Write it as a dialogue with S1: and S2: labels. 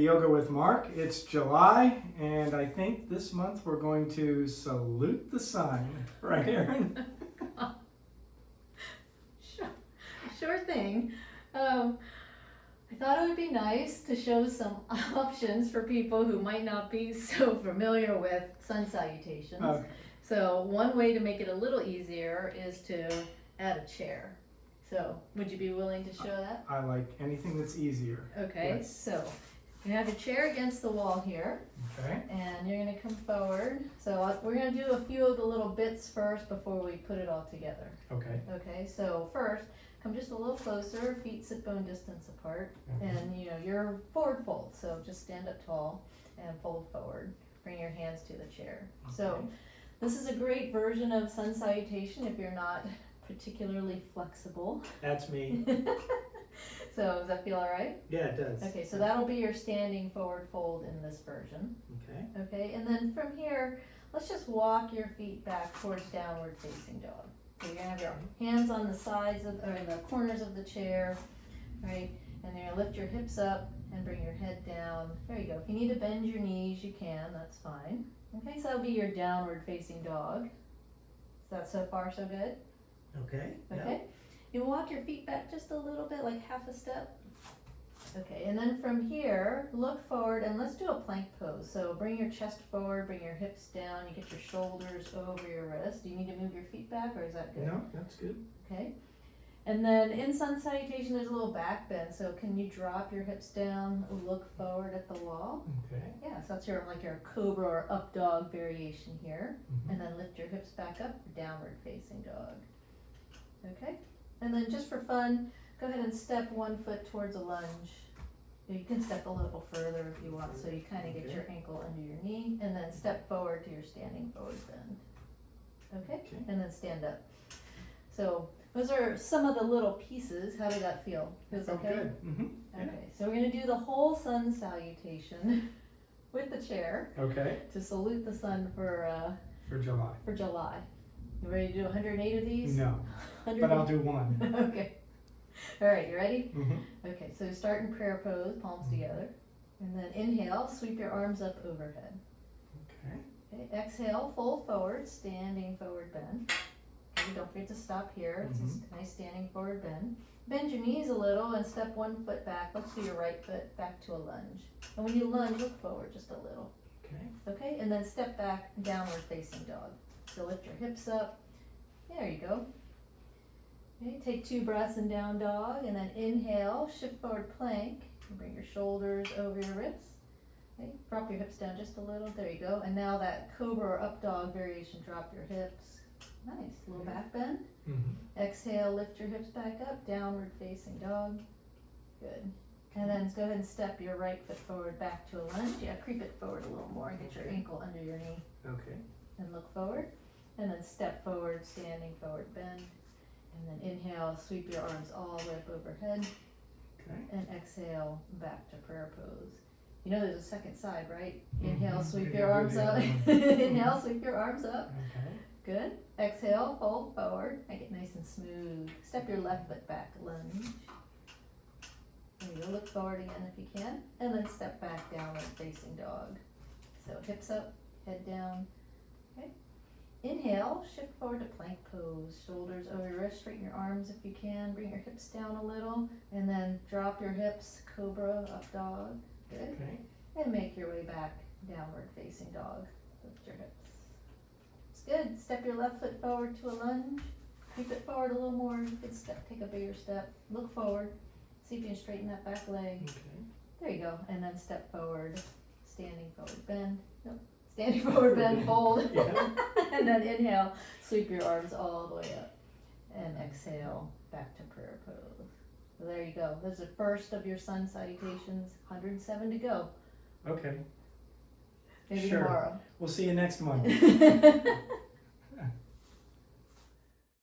S1: Yoga with Mark. It's July, and I think this month we're going to salute the sun. Right, Erin?
S2: Sure thing. I thought it would be nice to show some options for people who might not be so familiar with sun salutations.
S1: Okay.
S2: So one way to make it a little easier is to add a chair. So would you be willing to show that?
S1: I like anything that's easier.
S2: Okay,
S1: Yes.
S2: so you have your chair against the wall here,
S1: Okay.
S2: and you're going to come forward. So we're going to do a few of the little bits first before we put it all together.
S1: Okay.
S2: Okay, so first, come just a little closer, feet sit bone distance apart,
S1: Okay.
S2: and you're forward fold, so just stand up tall and fold forward. Bring your hands to the chair. So
S1: Okay.
S2: this is a great version of sun salutation if you're not particularly flexible.
S1: That's me.
S2: So does that feel all right?
S1: Yeah, it does.
S2: Okay, so that'll be your standing forward fold in this version.
S1: Okay.
S2: Okay, and then from here, let's just walk your feet back towards downward facing dog. So you're gonna have your hands on the sides of, or the corners of the chair, right? And then you're gonna lift your hips up and bring your head down. There you go. If you need to bend your knees, you can, that's fine. Okay, so that'll be your downward facing dog. Is that so far so good?
S1: Okay.
S2: Okay. You walk your feet back just a little bit, like half a step. Okay, and then from here, look forward and let's do a plank pose. So bring your chest forward, bring your hips down, you get your shoulders over your wrist. Do you need to move your feet back, or is that good?
S1: No, that's good.
S2: Okay. And then in sun salutation, there's a little back bend. So can you drop your hips down, look forward at the wall?
S1: Okay.
S2: Yeah, so that's your cobra or up dog variation here.
S1: Mhm.
S2: And then lift your hips back up for downward facing dog. Okay. And then just for fun, go ahead and step one foot towards a lunge. You can step a little further if you want, so you kind of get
S1: Okay.
S2: your ankle under your knee, and then step forward to your standing forward bend. Okay?
S1: Okay.
S2: And then stand up. So those are some of the little pieces. How did that feel? Feels
S1: Felt
S2: okay?
S1: good. Mm-hmm.
S2: Okay, so we're going to do the whole sun salutation with the chair
S1: Okay.
S2: to salute the sun for
S1: For July.
S2: You ready to do 108 of these?
S1: No,
S2: 108?
S1: but I'll do one.
S2: Okay. All right, you ready?
S1: Mm-hmm.
S2: Okay, so you start in prayer pose, palms together. And then inhale, sweep your arms up overhead.
S1: Okay.
S2: Okay, exhale, fold forward, standing forward bend. Okay, don't forget to stop here. It's a nice standing forward bend. Bend your knees a little and step one foot back. Let's do your right foot back to a lunge. And when you lunge, look forward just a little.
S1: Okay.
S2: Okay, and then step back, downward facing dog. So lift your hips up. There you go. Okay, take 2 breaths in down dog, and then inhale, shift forward plank. And bring your shoulders over your wrists. Okay, drop your hips down just a little. There you go. And now that cobra or up dog variation, drop your hips. Nice, little back bend.
S1: Mm-hmm.
S2: Exhale, lift your hips back up, downward facing dog. Good. And then go ahead and step your right foot forward back to a lunge. Yeah, creep it forward a little more and get your ankle under your knee.
S1: Okay.
S2: And look forward. And then step forward, standing forward bend. And then inhale, sweep your arms all the way up overhead.
S1: Okay.
S2: And exhale, back to prayer pose. You know there's a second side, right? Inhale,
S1: Mhm.
S2: sweep
S1: Yeah,
S2: your
S1: do
S2: arms
S1: the
S2: up.
S1: other one.
S2: Inhale, sweep your arms up.
S1: Okay.
S2: Good. Exhale, fold forward. Make it nice and smooth. Step your left foot back, lunge. There you go. Look forward again if you can. And then step back, downward facing dog. So hips up, head down. Okay. Inhale, shift forward to plank pose. Shoulders over your wrist, straighten your arms if you can. Bring your hips down a little. And then drop your hips, cobra, up dog. Good.
S1: Okay.
S2: And make your way back, downward facing dog. Lift your hips. It's good. Step your left foot forward to a lunge. Creep it forward a little more. You could take a bigger step. Look forward. See if you can straighten that back leg.
S1: Okay.
S2: There you go. And then step forward. Standing forward bend. Nope. Standing forward bend, fold.
S1: Yeah.
S2: And then inhale. Sweep your arms all the way up. And exhale, back to prayer pose. So there you go. There's the first of your sun salutations. 107 to go.
S1: Okay.
S2: Maybe
S1: Sure.
S2: tomorrow.
S1: We'll see you next month.